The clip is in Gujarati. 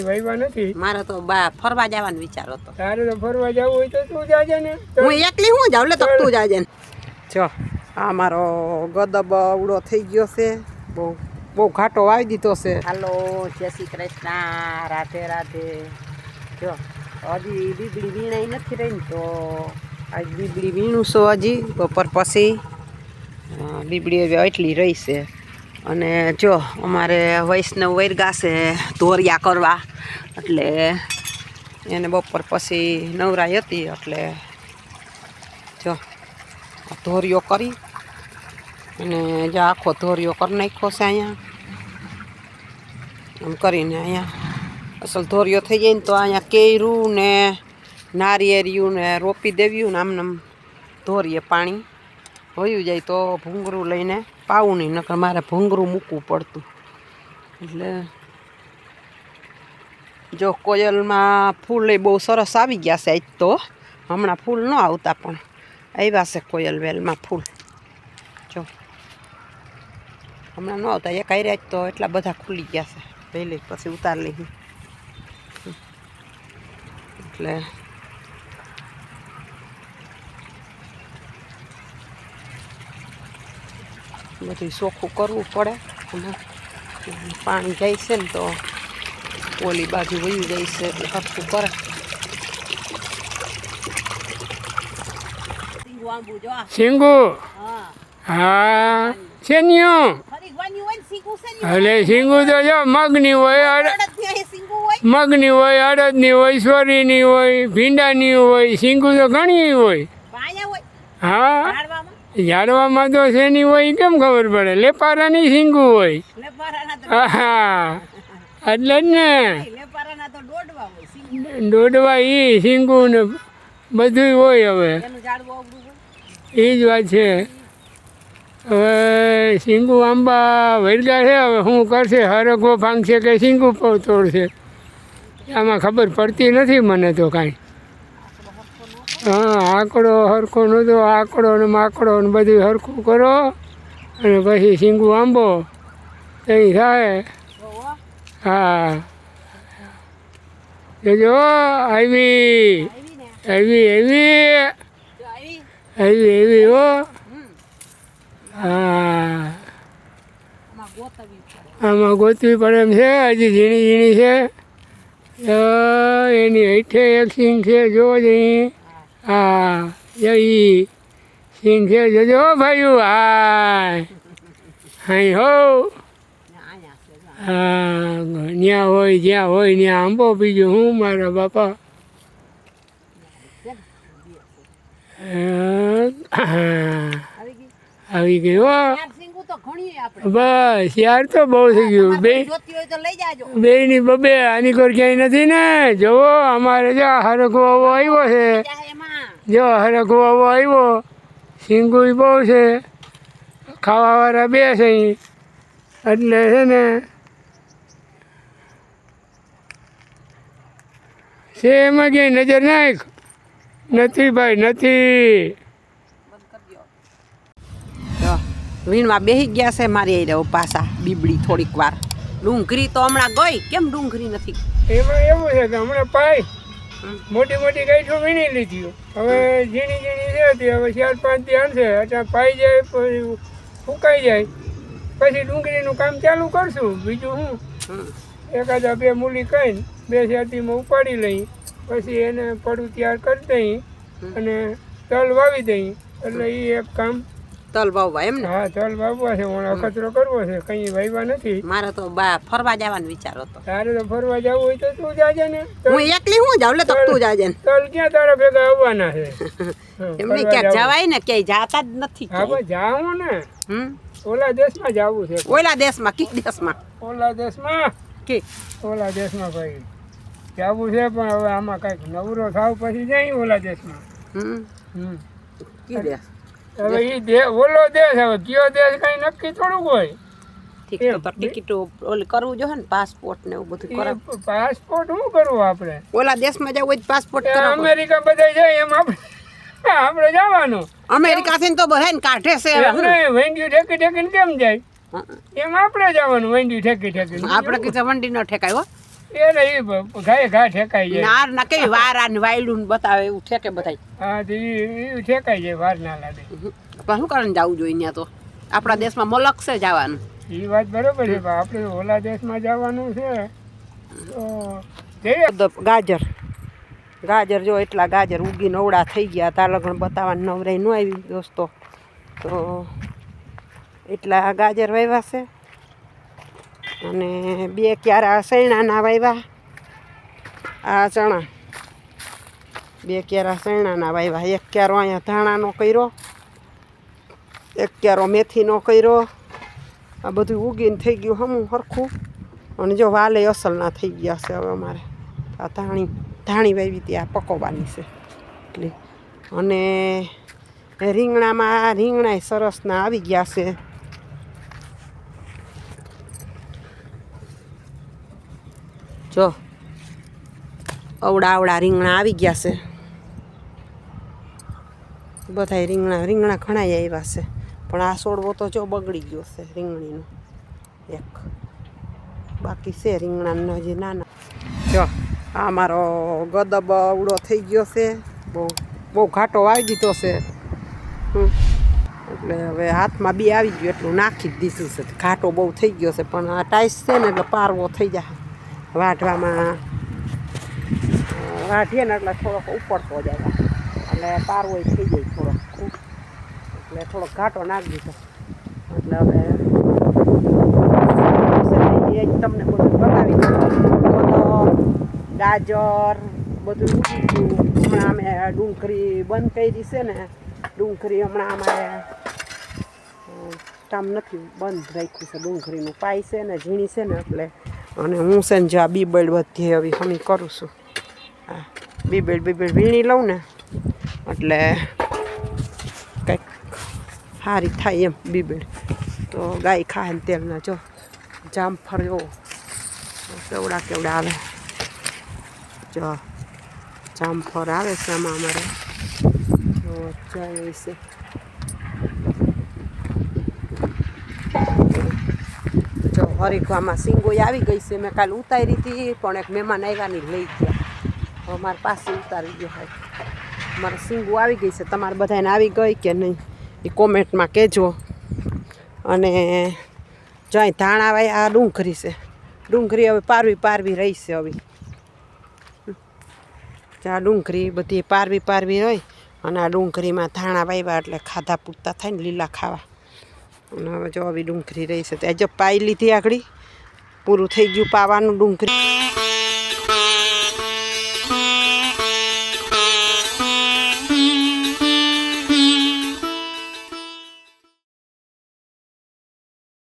વાવ્યા નથી. મારે તો બા ફરવા જવાનો વિચાર હતો. તારે તો ફરવા જવું હોય તો તું જાજે ને. હું એકલી હું જાઉં લે તો તું જાજે ને. જો આ મારો ગદબ અવડો થઈ ગયો છે. બહુ ઘાટો વાવી દીધો છે. હાલો જય શ્રી કૃષ્ણ, રાધે રાધે. જો હજી બીબડી વીણાઈ નથી રહી ને તો આજ બીબડી વીણું છો હજી બપોર પછી. બીબડી હવે એટલી રહી છે. અને જો અમારે વૈષ્ણવ વૈરગા છે ધોરિયા કરવા, એટલે એને બપોર પછી નવરાઈ હતી એટલે જો ધોરિયો કરી અને જો આખો ધોરિયો કરી નાખ્યો છે. અહીંયા આમ કરીને અહીંયા અસલ ધોરિયો થઈ જાય ને તો અહીંયા કેરું ને નારિયેરિયું ને રોપી દેવ્યું ને આમને ધોરીએ પાણી વયું જાય તો ભૂંગરું લઈને પાવું નહીં, નકર મારે ભૂંગરું મૂકવું પડતું. એટલે જો કોયલમાં ફૂલ બહુ સરસ આવી ગયા છે. આજ તો હમણાં ફૂલ ન આવતા પણ આવ્યા છે કોયલ વેલમાં ફૂલ. જો હમણાં ન આવતા એક આઈ રહ્યા તો એટલા બધા ખુલી ગયા છે. પહેલી પછી ઉતાર લઈ એટલે બધું ચોખ્ખું કરવું પડે. અને પાણી જાય છે ને તો ઓલી બાજુ વયું જાય છે એટલે સરખું કરે. શીંગુ હા શેન્યો એટલે શીંગુ તો જો મગની હોય, મગની હોય, અડદની હોય, સોરીની હોય, ભીંડાની હોય, શીંગુ તો ઘણી હોય. હા ઝાડવામાં તો શેની હોય કેમ ખબર પડે? લેપારાની શીંગુ હોય. હા એટલે જ ને દોડવા એ શીંગુ ને બધું હોય. હવે એ જ વાત છે. હવે શીંગુ આંબા વળગા છે. હવે શું કરશે? હરગવો ભાંગશે કે શીંગુ તોડશે આમાં ખબર પડતી નથી મને તો કાંઈ. હા આંકડો હરખો નહોતો. આંકડો ને માકડો ને બધું હરખું કરો અને પછી શીંગુ આંબો ત્યાં થાય. હા જોજો આવી આવી આવી આવી આવી હો. હા આમાં ગોતવી પડે એમ છે. હજી ઝીણી ઝીણી છે. એની હેઠે એક સિંગ છે જો જઈ. હા જઈ સિંગ છે જોજો ભાઈઓ. હા હાઈ હો. હા ત્યાં હોય જ્યાં હોય ત્યાં આંબો બીજું હું મારા બાપા. આવી ગઈ હો. બસ યાર તો બહુ થઈ ગયું. બે ની બબે આની કોર ક્યાંય નથી ને. જોવો અમારે જો હરખો આવો આવ્યો છે. જો હરખો આવો આવ્યો. શીંગુ બહુ છે. ખાવાવાળા બે છે એટલે છે ને છે એમાં ક્યાંય નજર નાખ. નથી ભાઈ નથી. વીણવા બેસી ગયા છે મારી આવી રહ્યો પાછા બીબડી થોડીક વાર. ડુંગળી તો હમણાં ગઈ. કેમ ડુંગળી નથી? એમાં એવું છે કે હમણાં પાય મોટી મોટી ગાંઠો વીણી લીધી. હવે ઝીણી ઝીણી છે હવે 4-5 દી હશે. અત્યારે પાઈ જાય પછી ફૂંકાઈ જાય પછી ડુંગળીનું કામ ચાલુ કરશું. બીજું શું એકાદા 2 મૂલી કહીને 2 શેતીમાં ઉપાડી લઈ પછી એને પડું તૈયાર કરી દઈ અને તલ વાવી દઈ. એટલે એ એક કામ. તલ વાવવા એમ ને? હા તલ વાવવા છે. અખતરો કરવો છે. કઈ વાવ્યા નથી. મારે તો બા ફરવા જવાનો વિચાર હતો. તારે તો ફરવા જવું હોય તો તું જાજે ને. હું એકલી હું જાઉં લે તો તું જાજે ને. તલ ક્યાં તારા ભેગા આવવાના છે? એમને ક્યાંક જવાય ને, ક્યાંય જાતા જ નથી. હા બસ જાવું ને. ઓલા દેશમાં જવું છે. ઓલા દેશમાં? કી દેશમાં? ઓલા દેશમાં કે ઓલા દેશમાં ભાઈ જવું છે. પણ હવે આમાં કઈક નવરો થાવ પછી જાય ઓલા દેશમાં. કી દેશ? હવે એ ઓલો દેશ. હવે કયો દેશ કઈ નક્કી થોડુંક હોય. ટિકિટ ઓલી કરવું જોઈએ ને, પાસપોર્ટ ને એવું બધું કરે. પાસપોર્ટ શું કરવું આપણે? ઓલા દેશમાં જવું હોય પાસપોર્ટ કરાવો. અમેરિકા બધા જાય એમ આપણે જવાનું. અમેરિકા થી તો બધા ને કાઢે છે. વેંડ્યું ઠેકી ઠેકીને કેમ જાય? એમ આપણે જવાનું વેંડ્યું ઠેકી ઠેકીને. આપણે કીધું વંડી નો ઠેકાય હો. એને એ ઘાય ઘા ઠેકાઈ જાય. નાર ના કેવી વારાની વાયલું બતાવે એવું ઠેકે બધાય. હા તો એ ઠેકાઈ જાય, વાર ના લાગે. પણ શું કરીને જવું જોઈએ ત્યાં તો? આપણા દેશમાં મલક છે જવાનું. એ વાત બરોબર છે, પણ આપણે ઓલા દેશમાં જવાનું છે તો જઈએ. ગાજર ગાજર જો એટલા ગાજર ઉગી નવડા થઈ ગયા. તાર લગણ બતાવવાની નવરાઈ ન આવી દોસ્તો. તો એટલા ગાજર વાવ્યા છે અને 2 ક્યારા સૈણાના વાવ્યા. આ ચણા 2 ક્યારા સૈણાના વાવ્યા. 1 ક્યારો અહીંયા ધાણાનો કર્યો, 1 ક્યારો મેથીનો કર્યો. આ બધું ઉગીને થઈ ગયું હમું સરખું. અને જો વાલે અસલના થઈ ગયા છે. હવે અમારે આ ધાણી વાવી ત્યાં પકવવાની છે એટલે. અને રીંગણાય સરસના આવી ગયા છે. જો અવડા રીંગણા આવી ગયા છે બધા. રીંગણા ઘણા આવ્યા છે, પણ આ છોડવો તો જો બગડી ગયો છે રીંગણીનો એક. બાકી છે રીંગણાનો હજી નાના. જો આ મારો ગદબ અવડો થઈ ગયો છે. બહુ ઘાટો વાવી દીધો છે. એટલે હવે હાથમાં બી આવી ગયો એટલું નાખી જ દીધું છે. ઘાટો બહુ થઈ ગયો છે, પણ આ ટાઈસ છે ને એટલે પારવો થઈ જાય. વાઢવામાં વાઢીએ ને એટલે થોડોક ઉપડતો જાય એટલે પારવો થઈ જાય થોડોક. એટલે થોડોક ઘાટો નાખી દીધો. એટલે હવે એ જ તમને બધું બતાવી દઉં. ગાજર બધું ઉગી ગયું. હમણાં અમે ડુંગળી બંધ કરી છે ને. ડુંગળી હમણાં અમારે કામ નથી, બંધ રાખ્યું છે. ડુંગળીનું પાય છે ને ઝીણી છે ને એટલે. અને હું છે ને જો આ બીબડ બધી હવે હમી કરું છું. હા બીબડ વીણી લઉં ને એટલે કંઈક સારી થાય એમ બીબડ. તો ગાય ખાય ને તેલના જો જામફળ જો કેવડા આવે. જો જામફળ આવે છે આમાં અમારે. જો જાય છે. જો હરીખવામાં સિંગો આવી ગઈ છે. મેં કાલે ઉતારી હતી, પણ એક મહેમાન આવ્યાની લઈ ગયા. અમારી પાસે ઉતારી ગયો હોય. મારે સિંગો આવી ગઈ છે. તમારે બધાને આવી ગઈ કે નહીં એ કોમેન્ટમાં કહેજો. અને જો અહીં ધાણા વાય આ ડુંગળી છે. ડુંગળી હવે પારવી રહી છે. હવે આ ડુંગળી બધી પારવી રહી. અને આ ડુંગળીમાં ધાણા વાવ્યા એટલે ખાધા પૂરતા થાય ને લીલા ખાવા. અને હવે જો આવી ડુંગળી રહી છે. ત્યાં જો પાઈ લીધી આગળ પૂરું થઈ ગયું પાવાનું ડુંગળી.